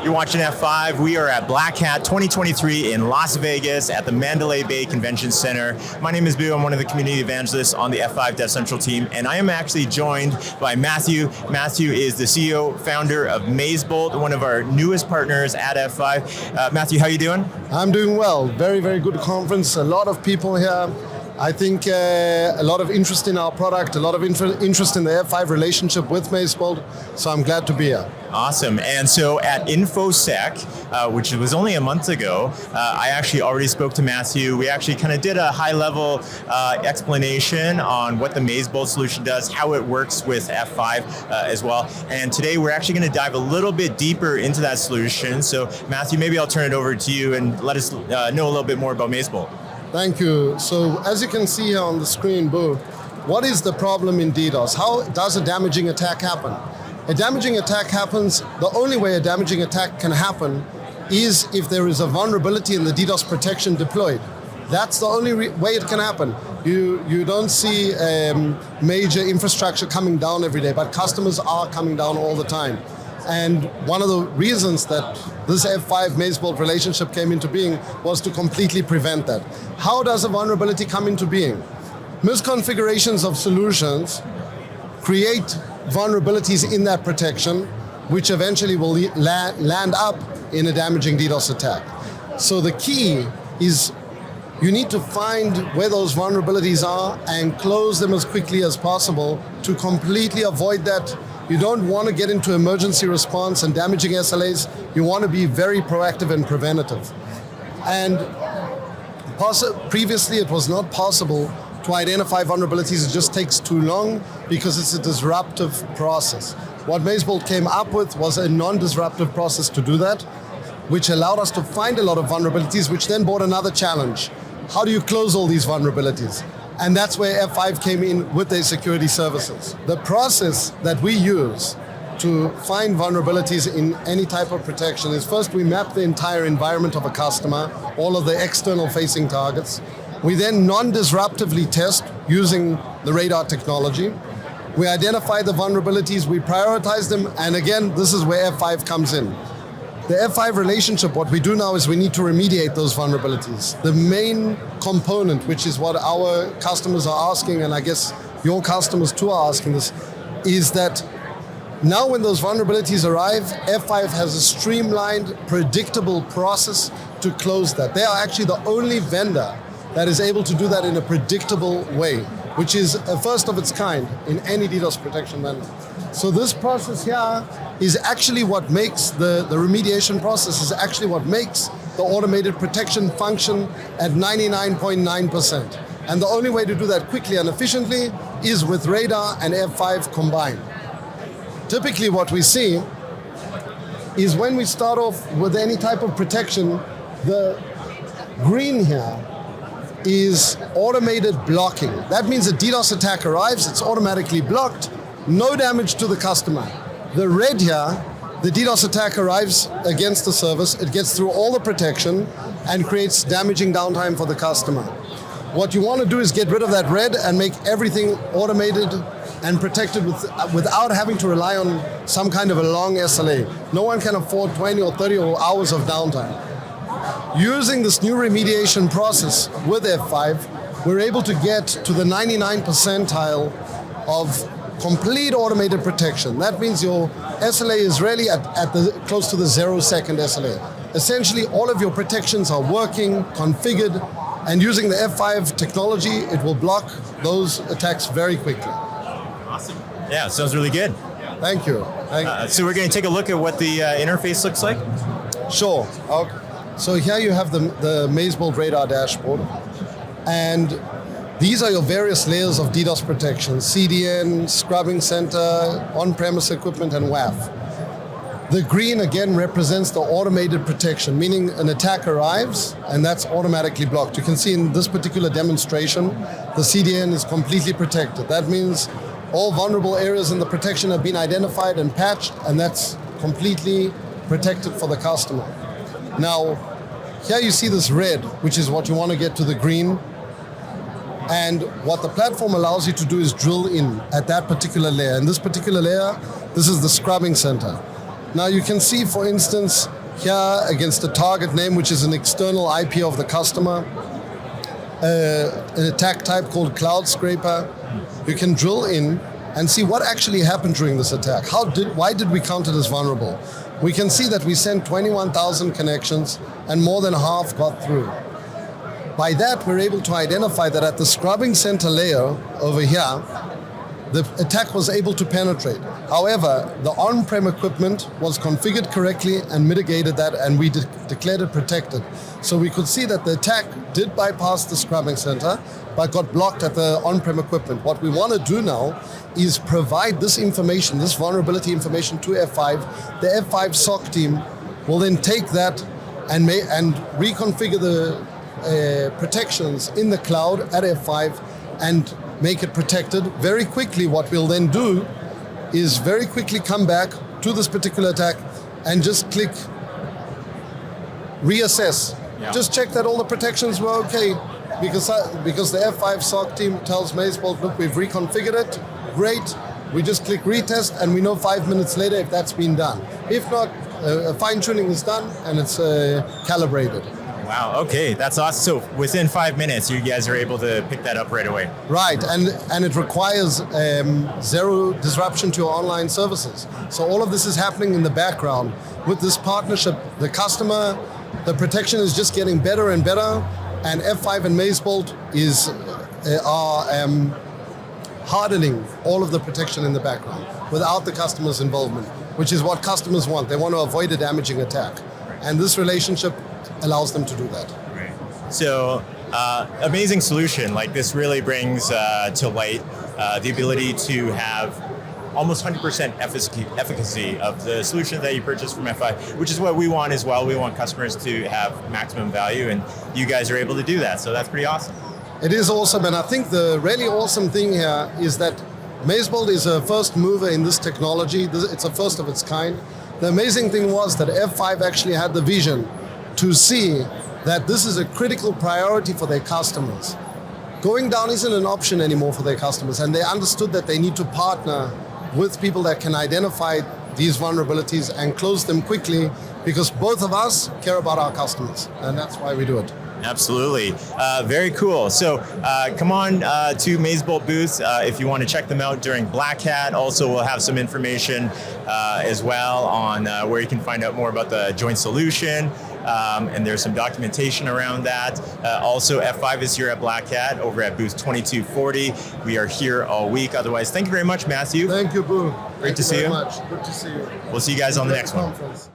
You're watching F5. We are at Black Hat 2023 in Las Vegas at the Mandalay Bay Convention Center. My name is Boo. I'm one of the community evangelists on the F5 Dev Central team, and I am actually joined by Matthew. Matthew is the CEO, founder of MazeBolt, one of our newest partners at F5. Matthew, how you doing? I'm doing well. Very, very good conference. A lot of people here. I think a lot of interest in our product, a lot of interest in the F5 relationship with MazeBolt, so I'm glad to be here. Awesome. And so at InfoSec, which was only a month ago, I actually already spoke to Matthew. We actually kind of did a high-level explanation on what the MazeBolt solution does, how it works with F5 as well. And today we're actually going to dive a little bit deeper into that solution. So Matthew, maybe I'll turn it over to you and let us know a little bit more about MazeBolt. Thank you. So as you can see here on the screen, Boo, what is the problem in DDoS? How does a damaging attack happen? A damaging attack happens, the only way a damaging attack can happen is if there is a vulnerability in the DDoS protection deployed. That's the only way it can happen. You don't see major infrastructure coming down every day, but customers are coming down all the time. And one of the reasons that this F5 MazeBolt relationship came into being was to completely prevent that. How does a vulnerability come into being? Misconfigurations of solutions create vulnerabilities in that protection, which eventually will land up in a damaging DDoS attack. So the key is you need to find where those vulnerabilities are and close them as quickly as possible to completely avoid that. You don't want to get into emergency response and damaging SLAs. You want to be very proactive and preventative. And previously it was not possible to identify vulnerabilities. It just takes too long because it's a disruptive process. What MazeBolt came up with was a non-disruptive process to do that, which allowed us to find a lot of vulnerabilities, which then brought another challenge. How do you close all these vulnerabilities? And that's where F5 came in with their security services. The process that we use to find vulnerabilities in any type of protection is first we map the entire environment of a customer, all of the external facing targets. We then non-disruptively test using the radar technology. We identify the vulnerabilities, we prioritize them, and again, this is where F5 comes in. The F5 relationship, what we do now is we need to remediate those vulnerabilities. The main component, which is what our customers are asking, and I guess your customers too are asking this, is that now when those vulnerabilities arrive, F5 has a streamlined, predictable process to close that. They are actually the only vendor that is able to do that in a predictable way, which is a first of its kind in any DDoS protection vendor. So this process here is actually what makes the remediation process, is actually what makes the automated protection function at 99.9%. And the only way to do that quickly and efficiently is with radar and F5 combined. Typically what we see is when we start off with any type of protection, the green here is automated blocking. That means a DDoS attack arrives, it's automatically blocked, no damage to the customer. The red here, the DDoS attack arrives against the service, it gets through all the protection and creates damaging downtime for the customer. What you want to do is get rid of that red and make everything automated and protected without having to rely on some kind of a long SLA. No one can afford 20 or 30 hours of downtime. Using this new remediation process with F5, we're able to get to the 99th percentile of complete automated protection. That means your SLA is really close to the 0-second SLA. Essentially, all of your protections are working, configured, and using the F5 technology, it will block those attacks very quickly. Awesome. Yeah, sounds really good. Thank you. So we're going to take a look at what the interface looks like? Sure. Okay. So here you have the MazeBolt radar dashboard, and these are your various layers of DDoS protection: CDN, scrubbing center, on-premise equipment, and WAF. The green again represents the automated protection, meaning an attack arrives and that's automatically blocked. You can see in this particular demonstration, the CDN is completely protected. That means all vulnerable areas in the protection have been identified and patched, and that's completely protected for the customer. Now, here you see this red, which is what you want to get to the green. And what the platform allows you to do is drill in at that particular layer. In this particular layer, this is the scrubbing center. Now you can see, for instance, here against the target name, which is an external IP of the customer, an attack type called Cloud Scraper. You can drill in and see what actually happened during this attack. Why did we count it as vulnerable? We can see that we sent 21,000 connections and more than half got through. By that, we're able to identify that at the scrubbing center layer over here, the attack was able to penetrate. However, the on-prem equipment was configured correctly and mitigated that, and we declared it protected. So we could see that the attack did bypass the scrubbing center, but got blocked at the on-prem equipment. What we want to do now is provide this information, this vulnerability information to F5. The F5 SOC team will then take that and reconfigure the protections in the cloud at F5 and make it protected. Very quickly, what we'll then do is very quickly come back to this particular attack and just click reassess. Yeah. Just check that all the protections were okay, because the F5 SOC team tells MazeBolt, look, we've reconfigured it, great. We just click retest and we know 5 minutes later if that's been done. If not, fine tuning is done and it's calibrated. Wow, okay, that's awesome. So within 5 minutes, you guys are able to pick that up right away. Right, and it requires zero disruption to your online services. So all of this is happening in the background. With this partnership, the customer, the protection is just getting better and better, and F5 and MazeBolt are hardening all of the protection in the background without the customer's involvement, which is what customers want. They want to avoid a damaging attack. And this relationship allows them to do that. Right. So, amazing solution. Like this really brings to light the ability to have almost 100% efficacy of the solution that you purchased from F5, which is what we want as well. We want customers to have maximum value, and you guys are able to do that. So that's pretty awesome. It is awesome, and I think the really awesome thing here is that MazeBolt is a first mover in this technology. It's a first of its kind. The amazing thing was that F5 actually had the vision to see that this is a critical priority for their customers. Going down isn't an option anymore for their customers, and they understood that they need to partner with people that can identify these vulnerabilities and close them quickly, because both of us care about our customers, and that's why we do it. Absolutely. Very cool. So come on to MazeBolt booth if you want to check them out during Black Hat. Also, we'll have some information as well on where you can find out more about the joint solution. And there's some documentation around that. Also, F5 is here at Black Hat over at booth 2240. We are here all week. Otherwise, thank you very much, Matthew. Thank you, Boo. Great to see you. Much. Good to see you. We'll see you guys on the next one. Conference.